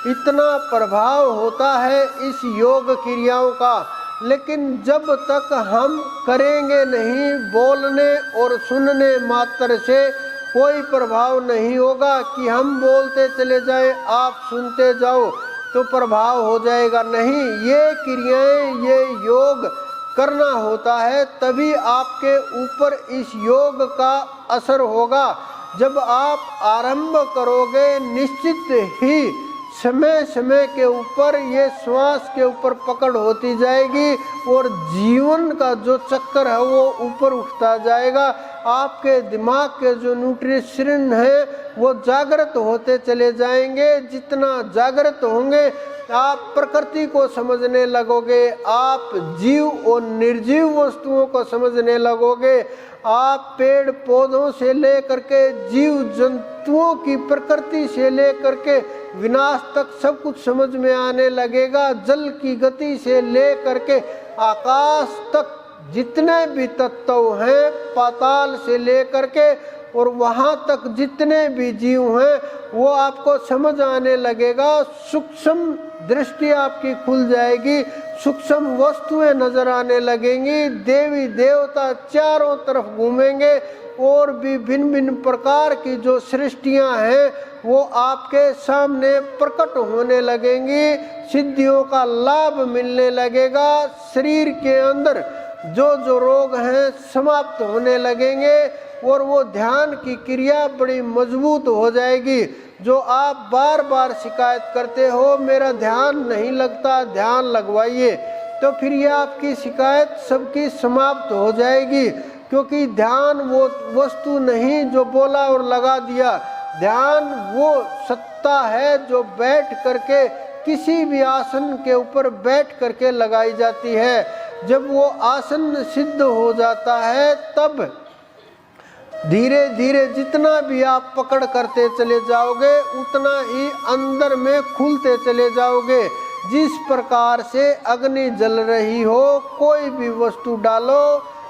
इतना प्रभाव होता है इस योग क्रियाओं का। लेकिन जब तक हम करेंगे नहीं, बोलने और सुनने मात्र से कोई प्रभाव नहीं होगा कि हम बोलते चले जाएं, आप सुनते जाओ तो प्रभाव हो जाएगा। नहीं, ये क्रियाएं, ये योग करना होता है, तभी आपके ऊपर इस योग का असर होगा। जब आप आरंभ करोगे, निश्चित ही समय समय के ऊपर ये श्वास के ऊपर पकड़ होती जाएगी और जीवन का जो चक्कर है वो ऊपर उठता जाएगा। आपके दिमाग के जो न्यूट्रिशन है वो जागृत होते चले जाएंगे। जितना जागृत होंगे आप प्रकृति को समझने लगोगे, आप जीव और निर्जीव वस्तुओं को समझने लगोगे, आप पेड़ पौधों से लेकर के जीव जंतुओं की प्रकृति से लेकर के विनाश तक सब कुछ समझ में आने लगेगा। जल की गति से लेकर के आकाश तक जितने भी तत्व हैं, पाताल से लेकर के और वहाँ तक जितने भी जीव हैं वो आपको समझ आने लगेगा। सूक्ष्म दृष्टि आपकी खुल जाएगी, सूक्ष्म वस्तुएं नजर आने लगेंगी, देवी देवता चारों तरफ घूमेंगे और भी भिन्न भिन्न प्रकार की जो सृष्टियां हैं वो आपके सामने प्रकट होने लगेंगी। सिद्धियों का लाभ मिलने लगेगा। शरीर के अंदर जो जो रोग हैं समाप्त होने लगेंगे और वो ध्यान की क्रिया बड़ी मजबूत हो जाएगी। जो आप बार बार शिकायत करते हो मेरा ध्यान नहीं लगता, ध्यान लगवाइए, तो फिर ये आपकी शिकायत सबकी समाप्त हो जाएगी। क्योंकि ध्यान वो वस्तु नहीं जो बोला और लगा दिया। ध्यान वो सत्ता है जो बैठ करके किसी भी आसन के ऊपर बैठ करके लगाई जाती है। जब वो आसन सिद्ध हो जाता है तब धीरे धीरे जितना भी आप पकड़ करते चले जाओगे उतना ही अंदर में खुलते चले जाओगे। जिस प्रकार से अग्नि जल रही हो, कोई भी वस्तु डालो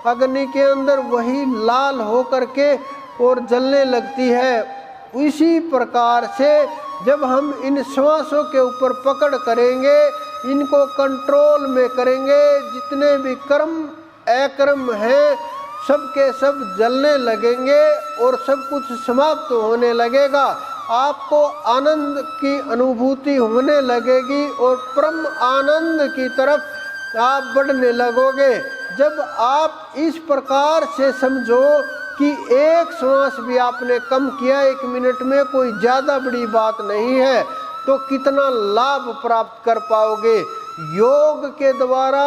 अग्नि के अंदर वही लाल हो करके और जलने लगती है। इसी प्रकार से जब हम इन श्वासों के ऊपर पकड़ करेंगे, इनको कंट्रोल में करेंगे, जितने भी कर्म अकर्म हैं सब के सब जलने लगेंगे और सब कुछ समाप्त होने लगेगा। आपको आनंद की अनुभूति होने लगेगी और परम आनंद की तरफ आप बढ़ने लगोगे। जब आप इस प्रकार से समझो कि एक श्वास भी आपने कम किया, 1 मिनट में कोई ज़्यादा बड़ी बात नहीं है, तो कितना लाभ प्राप्त कर पाओगे। योग के द्वारा,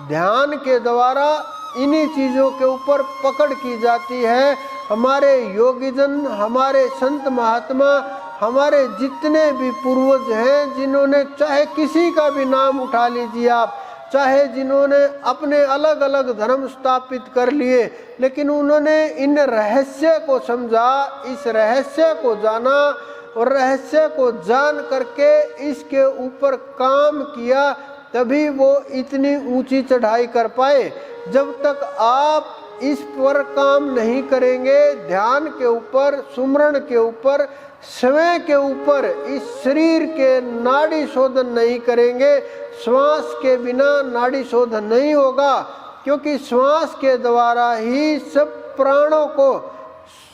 ध्यान के द्वारा इन्हीं चीज़ों के ऊपर पकड़ की जाती है। हमारे योगीजन, हमारे संत महात्मा, हमारे जितने भी पूर्वज हैं, जिन्होंने चाहे किसी का भी नाम उठा लीजिए आप, चाहे जिन्होंने अपने अलग अलग धर्म स्थापित कर लिए, लेकिन उन्होंने इन रहस्य को समझा, इस रहस्य को जाना और रहस्य को जान करके इसके ऊपर काम किया, तभी वो इतनी ऊंची चढ़ाई कर पाए। जब तक आप इस पर काम नहीं करेंगे, ध्यान के ऊपर, सुमरण के ऊपर, समय के ऊपर, इस शरीर के नाड़ी शोधन नहीं करेंगे, श्वास के बिना नाड़ी शोधन नहीं होगा। क्योंकि श्वास के द्वारा ही सब प्राणों को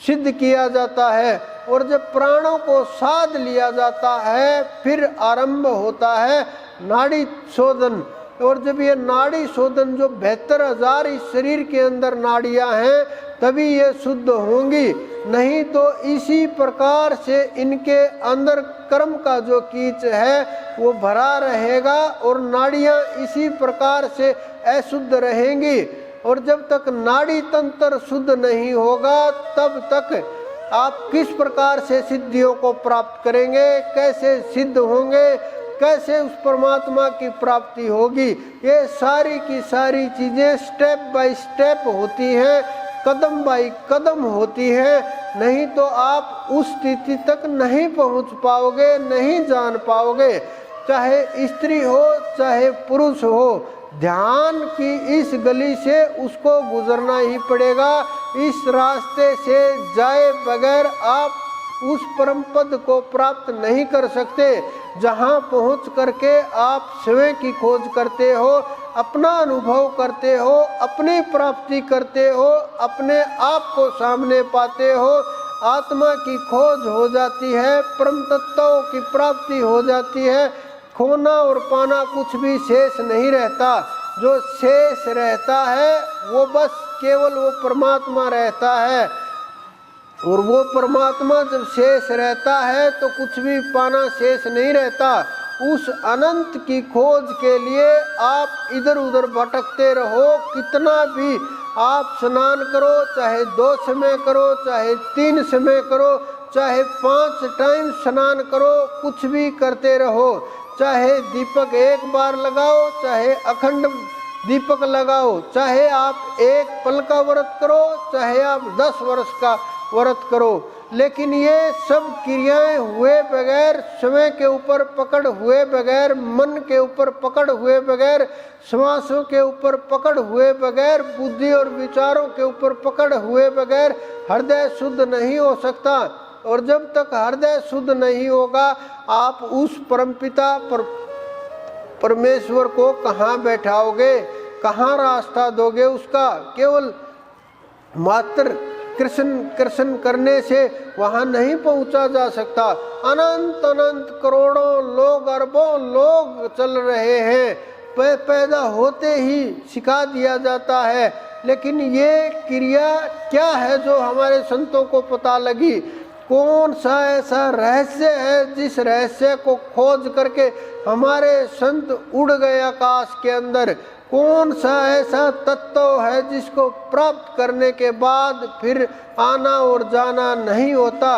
सिद्ध किया जाता है और जब प्राणों को साध लिया जाता है फिर आरंभ होता है नाड़ी शोधन। और जब ये नाड़ी शोधन जो 72,000 इस शरीर के अंदर नाड़ियां हैं तभी ये शुद्ध होंगी, नहीं तो इसी प्रकार से इनके अंदर कर्म का जो कीच है वो भरा रहेगा और नाड़ियां इसी प्रकार से अशुद्ध रहेंगी। और जब तक नाड़ी तंत्र शुद्ध नहीं होगा तब तक आप किस प्रकार से सिद्धियों को प्राप्त करेंगे, कैसे सिद्ध होंगे, कैसे उस परमात्मा की प्राप्ति होगी। ये सारी की सारी चीज़ें स्टेप बाय स्टेप होती हैं, कदम बाय कदम होती है, नहीं तो आप उस स्थिति तक नहीं पहुंच पाओगे, नहीं जान पाओगे। चाहे स्त्री हो चाहे पुरुष हो, ध्यान की इस गली से उसको गुजरना ही पड़ेगा। इस रास्ते से जाए बगैर आप उस परम पद को प्राप्त नहीं कर सकते जहाँ पहुँच करके आप स्वयं की खोज करते हो, अपना अनुभव करते हो, अपनी प्राप्ति करते हो, अपने आप को सामने पाते हो, आत्मा की खोज हो जाती है, परम तत्वों की प्राप्ति हो जाती है। खोना और पाना कुछ भी शेष नहीं रहता। जो शेष रहता है वो बस केवल वो परमात्मा रहता है, और वो परमात्मा जब शेष रहता है तो कुछ भी पाना शेष नहीं रहता। उस अनंत की खोज के लिए आप इधर उधर भटकते रहो। कितना भी आप स्नान करो, चाहे 2 समय करो, चाहे 3 समय करो, चाहे 5 टाइम स्नान करो, कुछ भी करते रहो। चाहे दीपक 1 बार लगाओ, चाहे अखंड दीपक लगाओ, चाहे आप 1 पल का व्रत करो, चाहे आप 10 वर्ष का व्रत करो, लेकिन ये सब क्रियाएं हुए बगैर, समय के ऊपर पकड़ हुए बगैर, मन के ऊपर पकड़ हुए बगैर, श्वासों के ऊपर पकड़ हुए बगैर, बुद्धि और विचारों के ऊपर पकड़ हुए बगैर हृदय शुद्ध नहीं हो सकता। और जब तक हृदय शुद्ध नहीं होगा, आप उस परमपिता परमेश्वर को कहाँ बैठाओगे, कहाँ रास्ता दोगे उसका? केवल मात्र कृष्ण करने से वहाँ नहीं पहुँचा जा सकता। अनंत अनंत करोड़ों लोग, अरबों लोग चल रहे हैं, पैदा होते ही सिखा दिया जाता है, लेकिन ये क्रिया क्या है जो हमारे संतों को पता लगी? कौन सा ऐसा रहस्य है जिस रहस्य को खोज करके हमारे संत उड़ गए आकाश के अंदर? कौन सा ऐसा तत्व है जिसको प्राप्त करने के बाद फिर आना और जाना नहीं होता?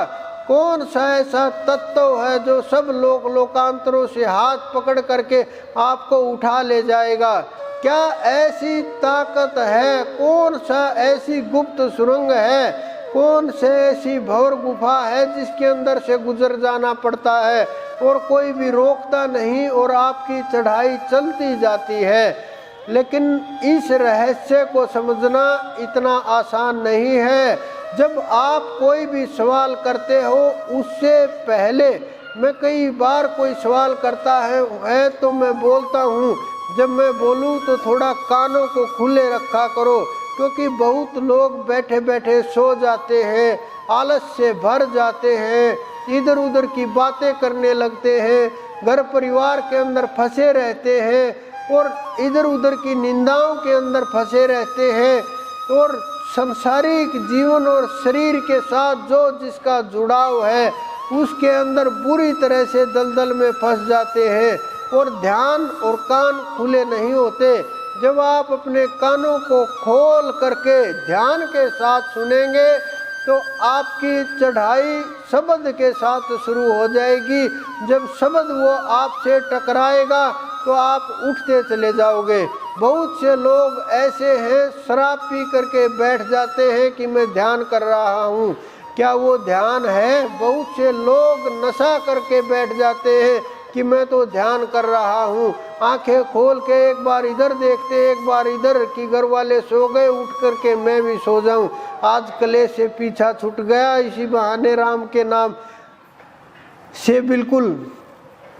कौन सा ऐसा तत्व है जो सब लोकांतरों से हाथ पकड़ करके आपको उठा ले जाएगा? क्या ऐसी ताकत है? कौन सा ऐसी गुप्त सुरंग है? कौन से ऐसी भौर गुफा है जिसके अंदर से गुजर जाना पड़ता है और कोई भी रोकता नहीं और आपकी चढ़ाई चलती जाती है? लेकिन इस रहस्य को समझना इतना आसान नहीं है। जब आप कोई भी सवाल करते हो, उससे पहले मैं कई बार कोई सवाल करता है तो मैं बोलता हूँ, जब मैं बोलूँ तो थोड़ा कानों को खुले रखा करो, क्योंकि बहुत लोग बैठे बैठे सो जाते हैं, आलस से भर जाते हैं, इधर उधर की बातें करने लगते हैं, घर परिवार के अंदर फंसे रहते हैं और इधर उधर की निंदाओं के अंदर फंसे रहते हैं, और सांसारिक जीवन और शरीर के साथ जो जिसका जुड़ाव है उसके अंदर बुरी तरह से दलदल में फंस जाते हैं और ध्यान और कान खुले नहीं होते। जब आप अपने कानों को खोल करके ध्यान के साथ सुनेंगे तो आपकी चढ़ाई शब्द के साथ शुरू हो जाएगी। जब शब्द वो आपसे टकराएगा तो आप उठते चले जाओगे। बहुत से लोग ऐसे हैं, शराब पी करके बैठ जाते हैं कि मैं ध्यान कर रहा हूँ। क्या वो ध्यान है? बहुत से लोग नशा करके बैठ जाते हैं कि मैं तो ध्यान कर रहा हूँ। आंखें खोल के एक बार इधर देखते, एक बार इधर, कि घर वाले सो गए, उठ करके मैं भी सो जाऊँ। आज कलेश से पीछा छूट गया, इसी बहाने राम के नाम से बिल्कुल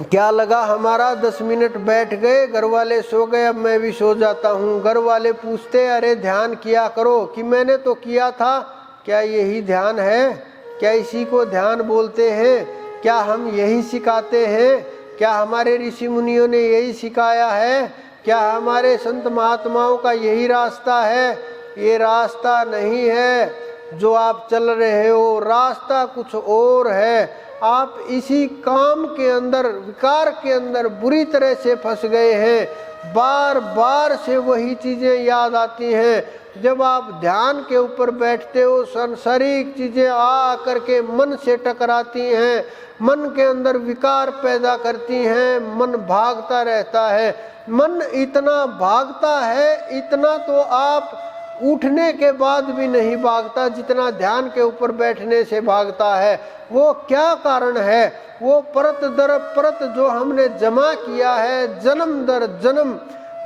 क्या लगा हमारा, 10 मिनट बैठ गए, घर वाले सो गए, अब मैं भी सो जाता हूँ। घर वाले पूछते, अरे ध्यान किया करो, कि मैंने तो किया था। क्या यही ध्यान है? क्या इसी को ध्यान बोलते हैं? क्या हम यही सिखाते हैं? क्या हमारे ऋषि मुनियों ने यही सिखाया है? क्या हमारे संत महात्माओं का यही रास्ता है? ये रास्ता नहीं है जो आप चल रहे हो, रास्ता कुछ और है। आप इसी काम के अंदर, विकार के अंदर बुरी तरह से फंस गए हैं। बार बार से वही चीज़ें याद आती हैं। जब आप ध्यान के ऊपर बैठते हो, सांसारिक चीज़ें आ करके मन से टकराती हैं, मन के अंदर विकार पैदा करती हैं, मन भागता रहता है। मन इतना भागता है, इतना तो आप उठने के बाद भी नहीं भागता जितना ध्यान के ऊपर बैठने से भागता है। वो क्या कारण है? वो परत दर परत जो हमने जमा किया है, जन्म दर जन्म,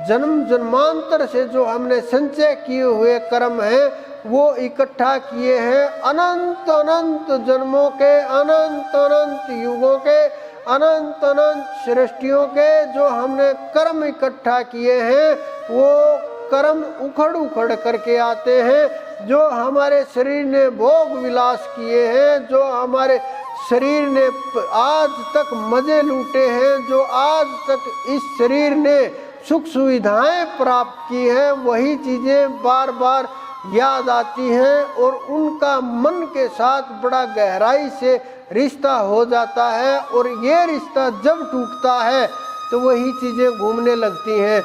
जन्म जन्मांतर से जो हमने संचय किए हुए कर्म हैं, वो इकट्ठा किए हैं अनंत अनंत जन्मों के, अनंत अनंत युगों के, अनंत अनंत सृष्टियों के जो हमने कर्म इकट्ठा किए हैं, वो कर्म उखड़ उखड़ करके आते हैं। जो हमारे शरीर ने भोग विलास किए हैं, जो हमारे शरीर ने आज तक मजे लूटे हैं, जो आज तक इस शरीर ने सुख सुविधाएं प्राप्त की हैं, वही चीज़ें बार बार याद आती हैं और उनका मन के साथ बड़ा गहराई से रिश्ता हो जाता है। और ये रिश्ता जब टूटता है तो वही चीज़ें घूमने लगती हैं।